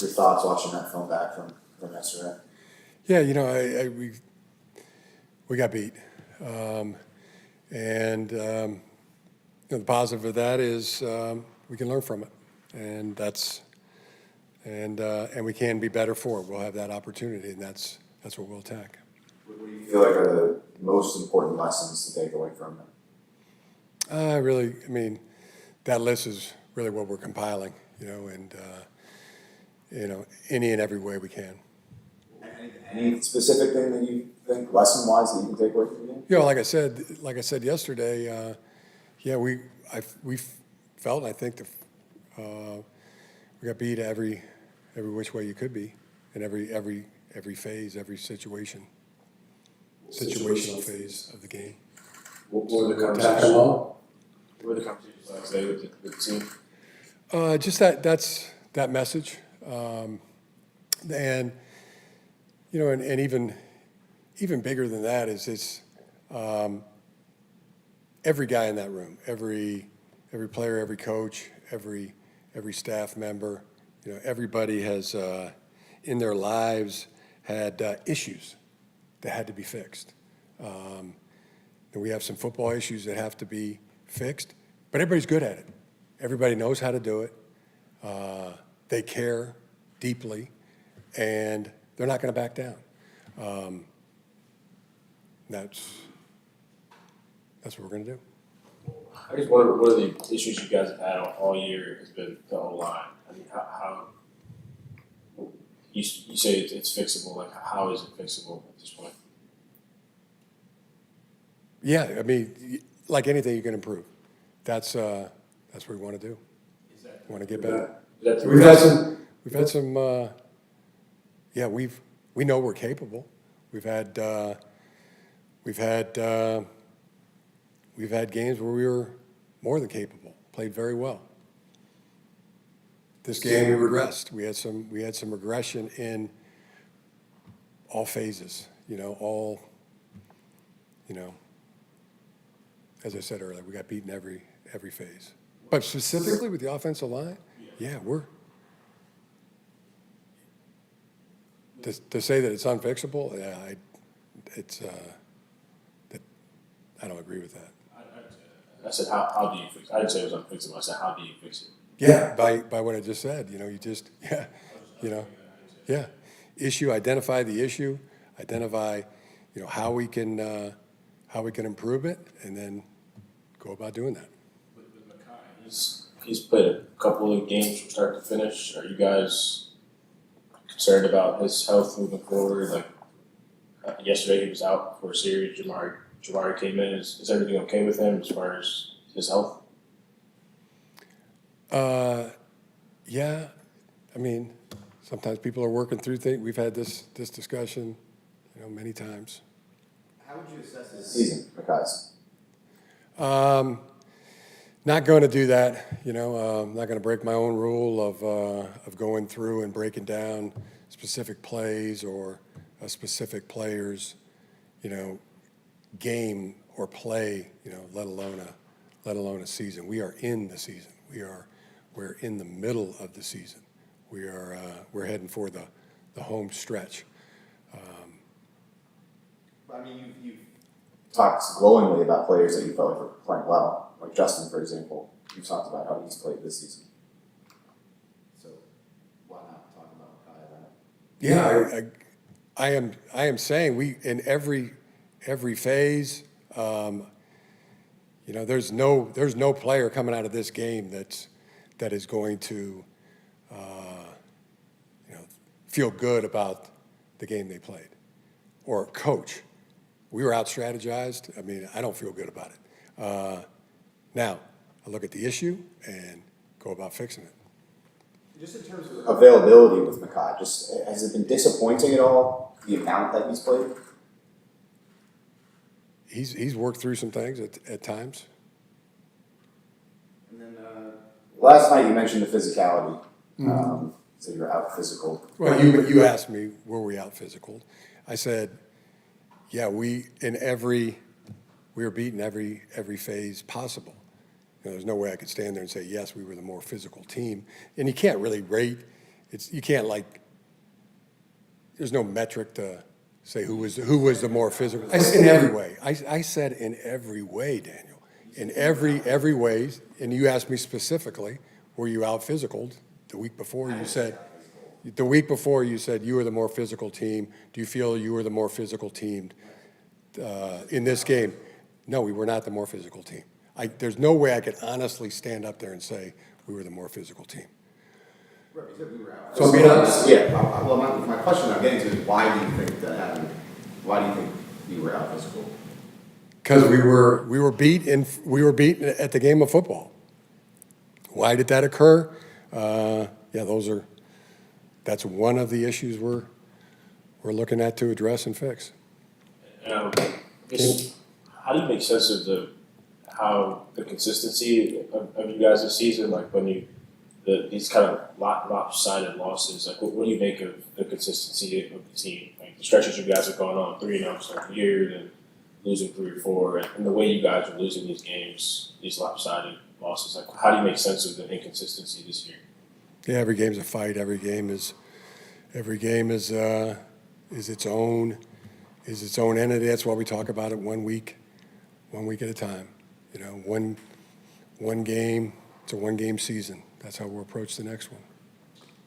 your thoughts watching that film back from yesterday? Yeah, we got beat, the positive of that is we can learn from it, and we can be better for it. We'll have that opportunity, and that's what we'll attack. What do you feel like are the most important lessons to take away from it? That list is really what we're compiling, any and every way we can. Any specific thing that you think, lesson-wise, that you can take away from the game? Like I said yesterday, we felt, I think, we got beat every which way you could be, in every phase, every situational phase of the game. What were the conversations? What were the conversations like today with the team? Just that message, and even bigger than that is it's every guy in that room, every player, every coach, every staff member, everybody has in their lives had issues that had to be fixed. And we have some football issues that have to be fixed, but everybody's good at it. Everybody knows how to do it. They care deeply, and they're not going to back down. That's what we're going to do. I guess one of the issues you guys have had all year has been the O-line. I mean, how you say it's fixable. Like, how is it fixable at this point? Yeah, like anything, you can improve. That's what we want to do. We want to get better. We've had some. We know we're capable. We've had games where we were more than capable. Played very well. This game we regressed. We had some regression in all phases. As I said earlier, we got beaten every phase. But specifically with the offensive line, we're to say that it's unfixable. I don't agree with that. I said, how do you fix it? I didn't say it was unfixable. I said, how do you fix it? Yeah, by what I just said. Identify the issue, identify, how we can improve it, and then go about doing that. With Mekhi, he's played a couple of games from start to finish. Are you guys concerned about his health moving forward? Like yesterday, he was out for a series. Jamari came in. Is everything okay with him as far as his health? Yeah. Sometimes people are working through things. We've had this discussion, many times. How would you assess this season, Mekhi's? Not going to do that. I'm not going to break my own rule of going through and breaking down specific plays or a specific player's, game or play, let alone a season. We are in the season. We're in the middle of the season. We're heading for the home stretch. You've talked glowingly about players that you felt like were playing well, like Justin, for example. You've talked about how he's played this season. So why not talk about Mekhi then? Yeah, I am saying we in every phase. There's no player coming out of this game that is going to feel good about the game they played, or coach. We were out strategized. I don't feel good about it. Now I look at the issue and go about fixing it. Just in terms of availability with Mekhi, has it been disappointing at all, the amount that he's played? He's worked through some things at times. And then last night you mentioned the physicality. So you're out physical. Well, you asked me, were we out physical? I said, yeah, we were beaten every phase possible. There's no way I could stand there and say, yes, we were the more physical team. And you can't really rate you can't there's no metric to say who was the more physical. In every way. I said in every way, Daniel. In every way. And you asked me specifically, were you out physicaled? The week before you said you were the more physical team. Do you feel you were the more physical team in this game? No, we were not the more physical team. There's no way I could honestly stand up there and say we were the more physical team. Right, you said we were out. So I'm being honest. Yeah, well, my question I'm getting to is why do you think that happened? Why do you think you were out physical? Because we were beat at the game of football. Why did that occur? That's one of the issues we're looking at to address and fix. I guess, how do you make sense of how the consistency of you guys this season, like when these kind of lopsided losses, like what do you make of the consistency of the team? Like the stretches you guys have gone on 3-0 to start the year, then losing 3 or 4, and the way you guys are losing these games, these lopsided losses. Like how do you make sense of the inconsistency this year? Yeah, every game's a fight. Every game is its own entity. That's why we talk about it 1 week at a time. You know, one game. It's a 1-game season. That's how we'll approach the next one.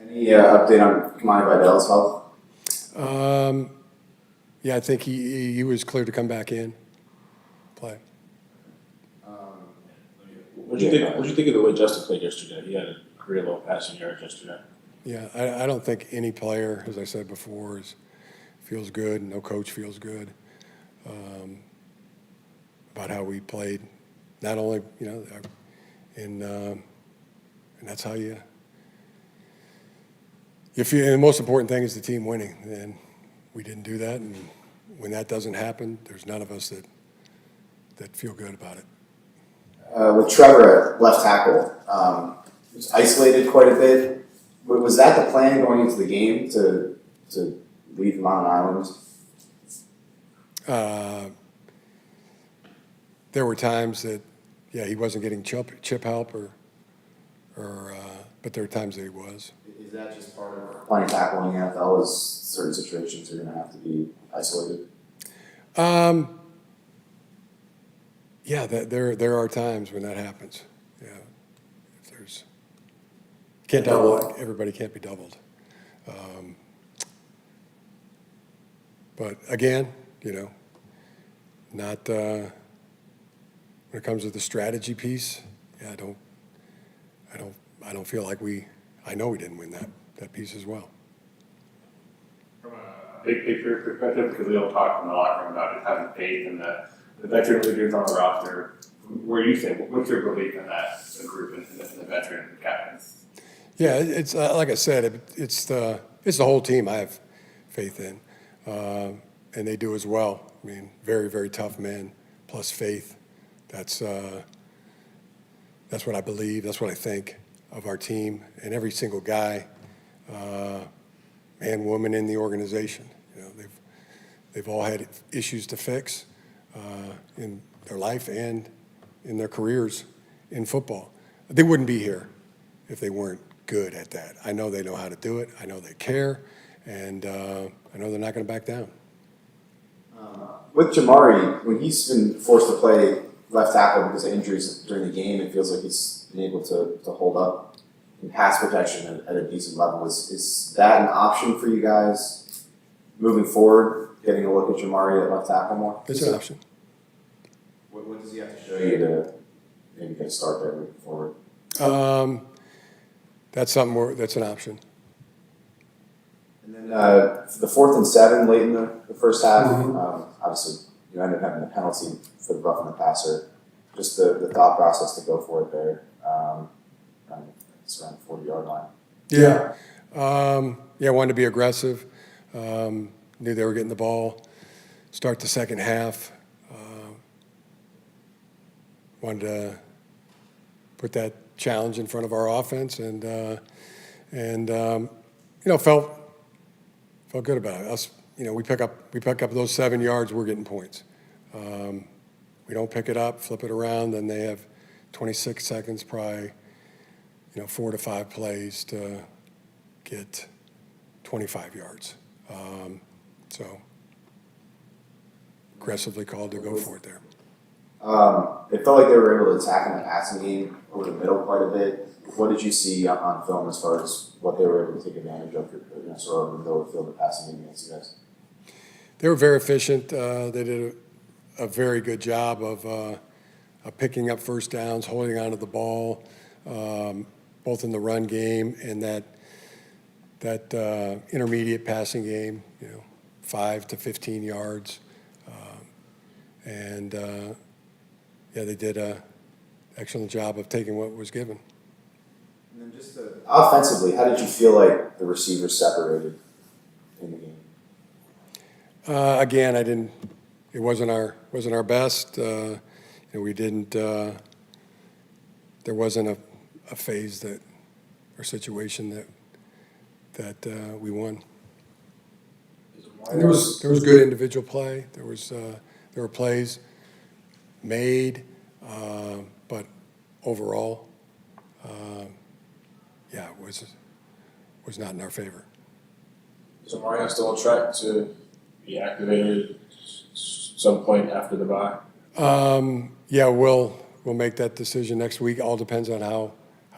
Any update on Kamani Vidal's health? Yeah, I think he was cleared to come back in, play. What do you think of the way Justin played yesterday? He had a career low passing yards yesterday. Yeah, I don't think any player, as I said before, feels good. No coach feels good about how we played. Not only, and that's how you feel. And the most important thing is the team winning. And we didn't do that. And when that doesn't happen, there's none of us that feel good about it. With Trevor at left tackle, he was isolated quite a bit. Was that the plan going into the game to leave him on an island? There were times that, he wasn't getting chip help, but there were times that he was. Is that just part of playing tackle in the NFL? Is certain situations you're going to have to be isolated? Yeah, there are times when that happens. Yeah, if can't double. Everybody can't be doubled. But again, not when it comes to the strategy piece. Yeah, I don't feel like I know we didn't win that piece as well. From a big picture perspective, because we don't talk in the locker room about just having faith in the veteran leaders on the roster, where you think, what's your belief in that group and the veteran captains? Yeah, it's like I said, it's the whole team I have faith in, and they do as well. I mean, very, very tough men plus faith. That's what I believe. That's what I think of our team and every single guy, man, woman in the organization. They've all had issues to fix in their life and in their careers in football. They wouldn't be here if they weren't good at that. I know they know how to do it. I know they care, and I know they're not going to back down. With Jamari, when he's been forced to play left tackle because of injuries during the game, it feels like he's been able to hold up in pass protection at a decent level. Is that an option for you guys moving forward, getting a look at Jamari at left tackle more? It's an option. What does he have to show you to maybe get a start there moving forward? That's something that's an option. And then for the 4th and 7 late in the first half, obviously you ended up having the penalty for the roughing the passer. Just the thought process to go for it there. It's around the 40-yard line. Yeah. I wanted to be aggressive. Knew they were getting the ball. Start the second half. Wanted to put that challenge in front of our offense, and felt good about it. Us, we pick up those 7 yards, we're getting points. We don't pick it up, flip it around, then they have 26 seconds, probably, 4 to 5 plays to get 25 yards. So aggressively called to go for it there. It felt like they were able to attack in the passing game over the middle quite a bit. What did you see on film as far as what they were able to take advantage of, sort of in the middle of the field, the passing game against you guys? They were very efficient. They did a very good job of picking up first downs, holding onto the ball, both in the run game and that intermediate passing game, 5 to 15 yards. They did an excellent job of taking what was given. And then just offensively, how did you feel like the receivers separated in the game? Again, it wasn't our best. We didn't. There wasn't a phase or situation that we won. And there was good individual play. There were plays made, but overall, it was not in our favor. Is Mario still on track to be activated some point after the bye? We'll make that decision next week. All depends on how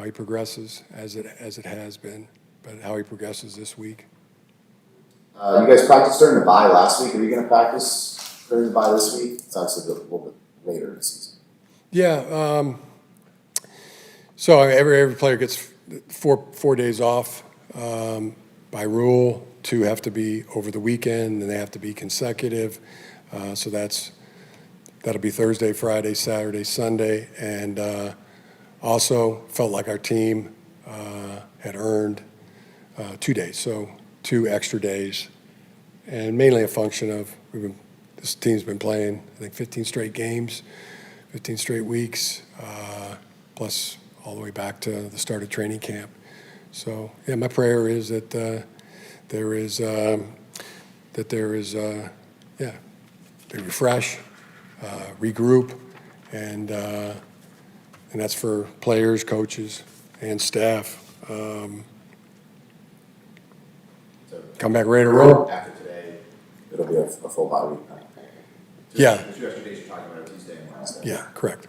he progresses, as it has been, but how he progresses this week. You guys practiced during the bye last week. Are you going to practice during the bye this week? It's obviously a little bit later in the season. Yeah. So every player gets four days off by rule. 2 have to be over the weekend, and they have to be consecutive. So that'll be Thursday, Friday, Saturday, Sunday, and also felt like our team had earned 2 days, so 2 extra days, and mainly a function of this team's been playing, I think, 15 straight games, 15 straight weeks, plus all the way back to the start of training camp. So my prayer is that they refresh, regroup, and that's for players, coaches, and staff. Come back ready to roll. After today, it'll be a full bye week. Yeah. The 2 extra days you're talking about are Tuesday and Wednesday. Yeah, correct.